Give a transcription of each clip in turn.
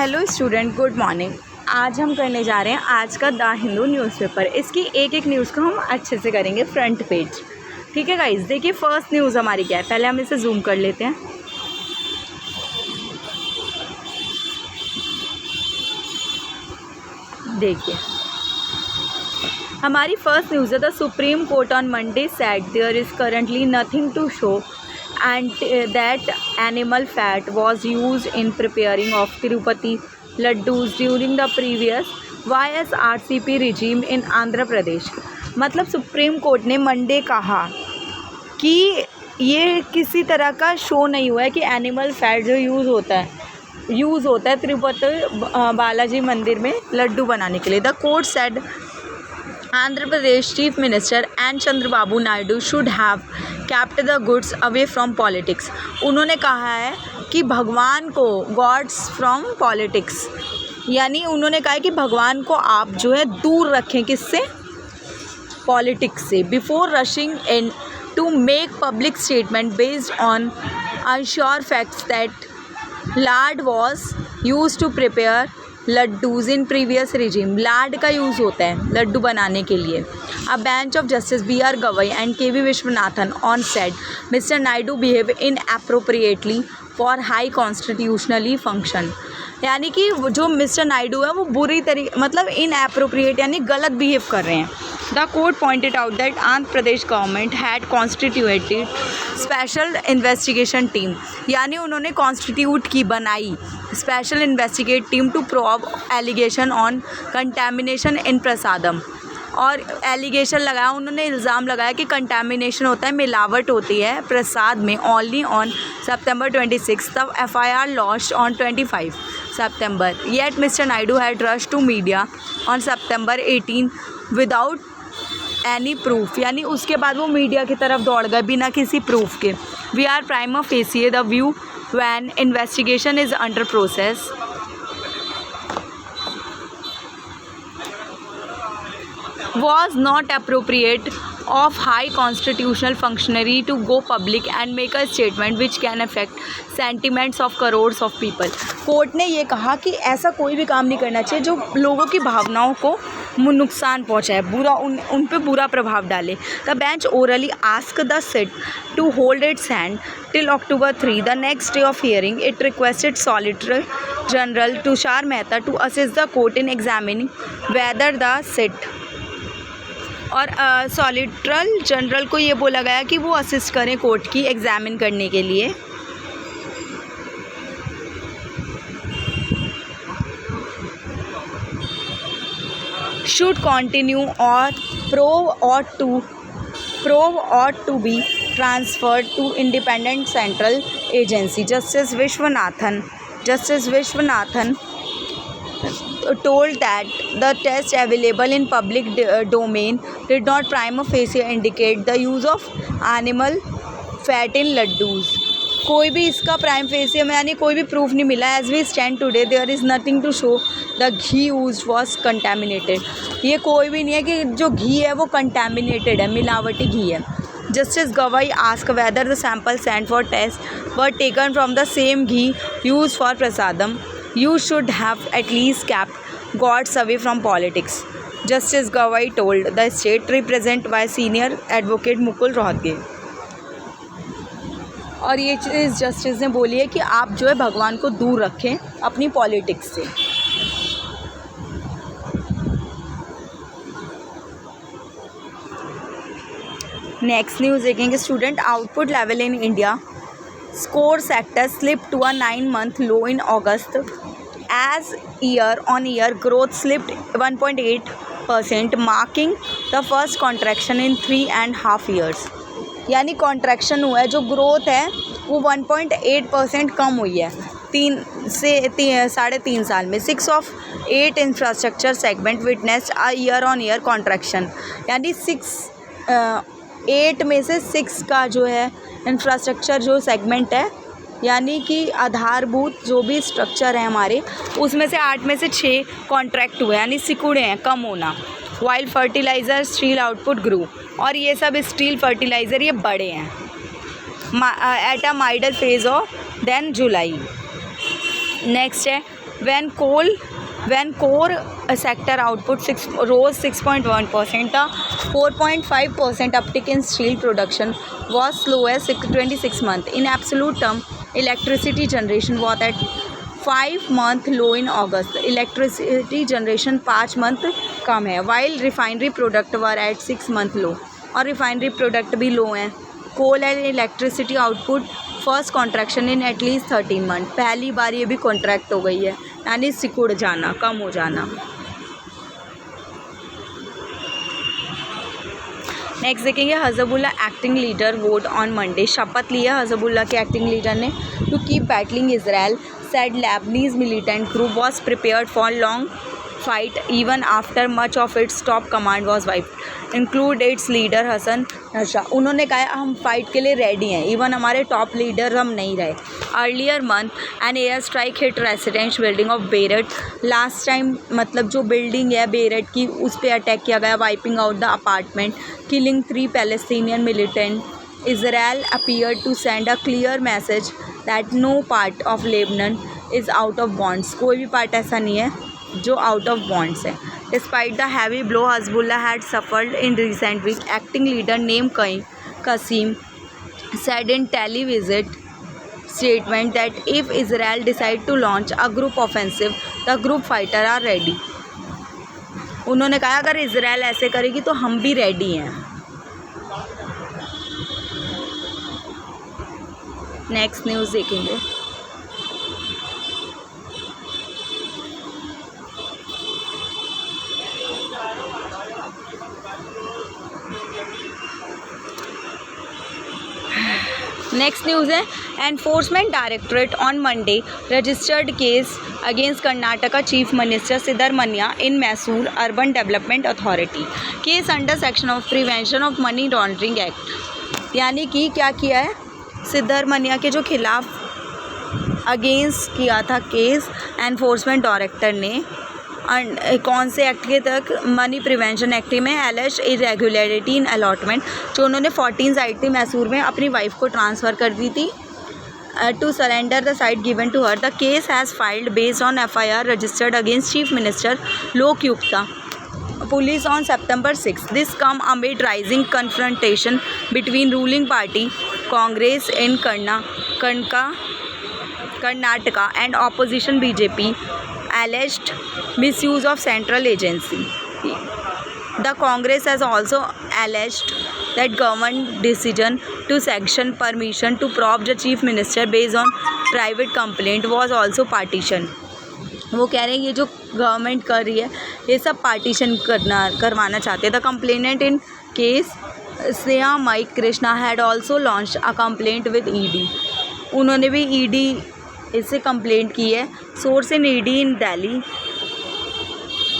Hello student, good morning. आज हम करने जा रहे हैं आज का द हिंदू न्यूज़पेपर। इसकी एक एक न्यूज़ को हम अच्छे से करेंगे फ्रंट पेज। ठीक है गाइस, देखिए फर्स्ट न्यूज़ हमारी क्या है, पहले हम इसे जूम कर लेते हैं। देखिए हमारी फर्स्ट न्यूज़ है, the Supreme Court on Monday said there is currently nothing to show and that animal fat was used in preparing of Tirupati laddus during the previous YSRCP regime in Andhra Pradesh। मतलब supreme court ने Monday कहा कि ये किसी तरह का show नहीं हुआ है कि एनिमल फैट जो यूज़ होता है तिरुपति बालाजी मंदिर में लड्डू बनाने के लिए। The court said Andhra Pradesh Chief Minister and Chandrababu Naidu should have kept the goods away from politics। उन्होंने कहा है कि भगवान को गॉड्स फ्रॉम पॉलिटिक्स, यानी उन्होंने कहा है कि भगवान को आप जो है दूर रखें, किससे? पॉलिटिक्स से। Before rushing in to make public statement based on unsure facts that lard was use to prepare laddoos in previous regime. Lard का यूज़ होता है लड्डू बनाने के लिए। A bench of justice B.R. Gavai and K.V. Viswanathan on said mister Naidu behave inappropriately for high constitutionally function. यानी कि जो mister Naidu है वो बुरी मतलब इन अप्रोप्रिएट यानी गलत बिहेव कर रहे हैं। The court pointed out that Andhra Pradesh government had constituted special investigation team, यानी उन्होंने कॉन्स्टिट्यूट की बनाई special investigate team to probe allegation on contamination in prasadam. और एलिगेशन लगाया, उन्होंने इल्ज़ाम लगाया कि कंटेमिनेशन होता है, मिलावट होती है प्रसाद में ओनली ऑन September 26। तब FIR launched on 25 September। Yet mister Naidu had rush to media on September 18 without any proof, यानी उसके बाद वो मीडिया की तरफ दौड़ गए बिना किसी प्रूफ के। We are prima facie the view when investigation is under process। Was not appropriate of high constitutional functionary to go public and make a statement which can affect sentiments of crores of people। Court ने ये कहा कि ऐसा कोई भी काम नहीं करना चाहिए जो लोगों की भावनाओं को नुकसान पहुंचाए, उन पे बुरा प्रभाव डाले। The bench orally ask the SIT to hold its hand till October 3, the next day of hearing. It requested Solicitor General Tushar Mehta to assist the court in examining whether the sit और solicitor general को ये बोला गया कि वो assist करें court की examine करने के लिए। शुड कंटिन्यू और probe ought to be transferred to independent central agency। Justice Vishwanathan told that the tests available in public domain did not prima facie indicate the use of animal fat in laddus। कोई भी इसका prime फेसिए में यानी कोई भी proof नहीं मिला। As we stand today there is nothing to show the ghee used was contaminated. ये कोई भी नहीं है कि जो घी है वो कंटेमिनेटेड है, मिलावटी घी है। Justice Gavai ask whether the sample sent for test were taken from the same ghee use for prasadam. You should have at least kept gods away from politics। Justice Gawai told the state represented by senior advocate Mukul Rohatgi. और ये चीज़ justice ने बोली है कि आप जो है भगवान को दूर रखें अपनी पॉलिटिक्स से। नेक्स्ट न्यूज़ देखेंगे student. Output level in India score sector slip to a 9-month low in August as year-on-year growth slipped 1.8%, marking the first contraction in 3.5 years। यानी कॉन्ट्रैक्शन हुआ है, जो ग्रोथ है वो 1.8% कम हुई है 3.5 साल में। 6 of 8 infrastructure segment witnessed a year-on-year contraction, यानी 8 में से 6 का जो है इंफ्रास्ट्रक्चर जो सेगमेंट है, यानी कि आधारभूत जो भी स्ट्रक्चर है हमारे, उसमें से 8 में से 6 कॉन्ट्रैक्ट हुए, यानी सिकुड़े हैं, कम होना। While fertiliser steel output grew, और ये सब स्टील फर्टिलाइज़र ये बड़े हैं at a middle phase of then July. Next है when core sector output rose 6.1%, the 4.5% uptick in steel production was slow as 26 months. In absolute term, electricity generation was at 5-month low in August. Electricity generation 5 month कम है, while refinery product were at 6 month low, और refinery product भी low हैं. Coal and electricity output first contraction in at least 13 month. पहली बार ये भी contract हो गई है, यानी सिकुड़ जाना, कम हो जाना. नेक्स्ट देखेंगे Hezbollah acting leader vote on Monday. शपथ लिया हजबुल्ला के एक्टिंग लीडर ने to keep battling Israel. said Lebanese militant group was prepared for long fight even after much of its top command was wiped, include its leader Hassan नशा. उन्होंने कहा हम fight के लिए रेडी हैं, even हमारे top leader हम नहीं रहे. Earlier month an air strike hit residential building of Beirut. Last time मतलब जो बिल्डिंग है बेरट की, उस पर अटैक किया गया, wiping out the apartment, killing 3 Palestinian militant. Israel appeared to send a clear message that no part of Lebanon is out of bonds. कोई भी पार्ट ऐसा नहीं है जो out of bonds है. Despite the heavy blow Hezbollah had suffered in recent weeks, acting leader Naim Qassem said in television statement that if Israel decide to launch a group offensive, the group fighter are ready. उन्होंने कहा अगर Israel ऐसे करेगी तो हम भी ready हैं. Next news देखेंगे. नेक्स्ट न्यूज़ है enforcement directorate on Monday registered case against Karnataka chief minister Siddaramaiah in Mysore urban development authority. Case under section of prevention of money laundering act. यानी कि क्या किया है, सिद्धरमैया के जो खिलाफ अगेंस्ट किया था केस एनफोर्समेंट डायरेक्टर ने. कौन से एक्ट के तक? मनी प्रिवेंशन एक्ट में एलिज इरेगुलरिटी इन अलॉटमेंट, जो उन्होंने 14 साइट थी मैसूर में अपनी वाइफ को ट्रांसफ़र कर दी थी to surrender the site given to her. The case has filed based on FIR registered against chief minister Lokayukta police on September 6. This come amid rising confrontation between ruling party Congress in Karnataka and opposition BJP alleged misuse of central agency. The Congress has also alleged that government decision to sanction permission to probe the chief minister based on private complaint was also partition. वो कह रहे हैं ये जो government कर रही है ये सब पार्टीशन करवाना चाहते हैं. The complainant in case Snehamayi Krishna had also launch a complaint with ED. उन्होंने भी ED इससे कंप्लेंट की है. Source in ED in Delhi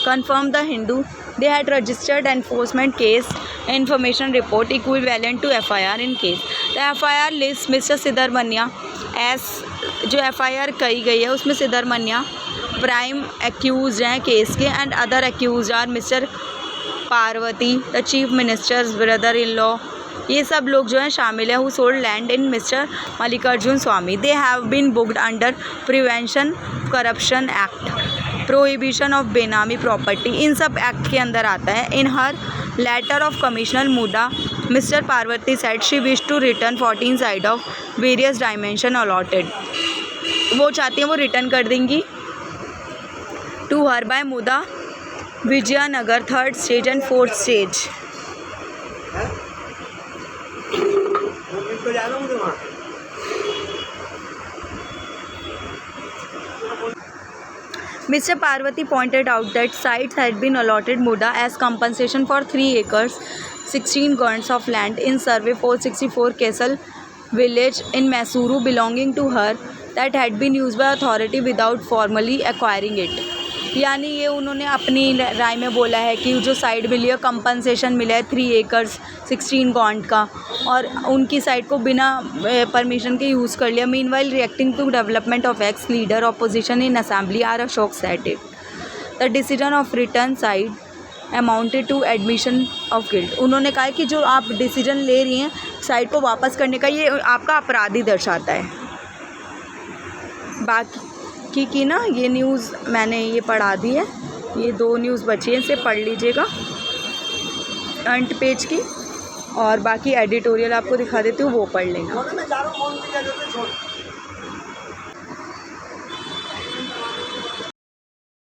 confirmed the Hindu they had registered enforcement case information report equivalent to FIR in case. The FIR lists Mr. Siddaramaiah as जो FIR कही गई है उसमें सिद्धरमैया प्राइम एक्यूज हैं केस के and other accused are Mister Parvathi the chief minister's brother in law. ये सब लोग जो हैं शामिल हैं who sold land in Mister Mallikarjun Swamy. They have been booked under prevention corruption act, prohibition of benami property. इन सब एक्ट के अंदर आता है. In her letter of commissioner MUDA mister Parvati said she wish to return 14 sites of various dimension allotted. वो चाहती हैं वो रिटर्न कर देंगी टू हर बाय मुदा Vijayanagar 3rd stage and 4th stage. Mr. Parvati pointed out that sites had been allotted Muda as compensation for 3 acres 16 guns of land in Survey 464 Kesal village in Mysuru belonging to her that had been used by authority without formally acquiring it. यानी ये उन्होंने अपनी राय में बोला है कि जो side मिली है कंपनसेशन मिला है 3 एकर्स 16 गॉन्ड का, और उनकी साइड को बिना परमिशन के यूज़ कर लिया. Meanwhile reacting to development of ex leader opposition in assembly R Ashok said it the decision of return sites amounted to admission of guilt. उन्होंने कहा कि जो आप डिसीजन ले रही हैं साइड को वापस करने का, ये आपका अपराधी दर्शाता है. बाकी बाकी की ना ये न्यूज़ मैंने ये पढ़ा दी है, ये 2 न्यूज़ बची हैं, इसे पढ़ लीजिएगा फ्रंट पेज की, और बाकी एडिटोरियल आपको दिखा देती हूँ, वो पढ़ लेना।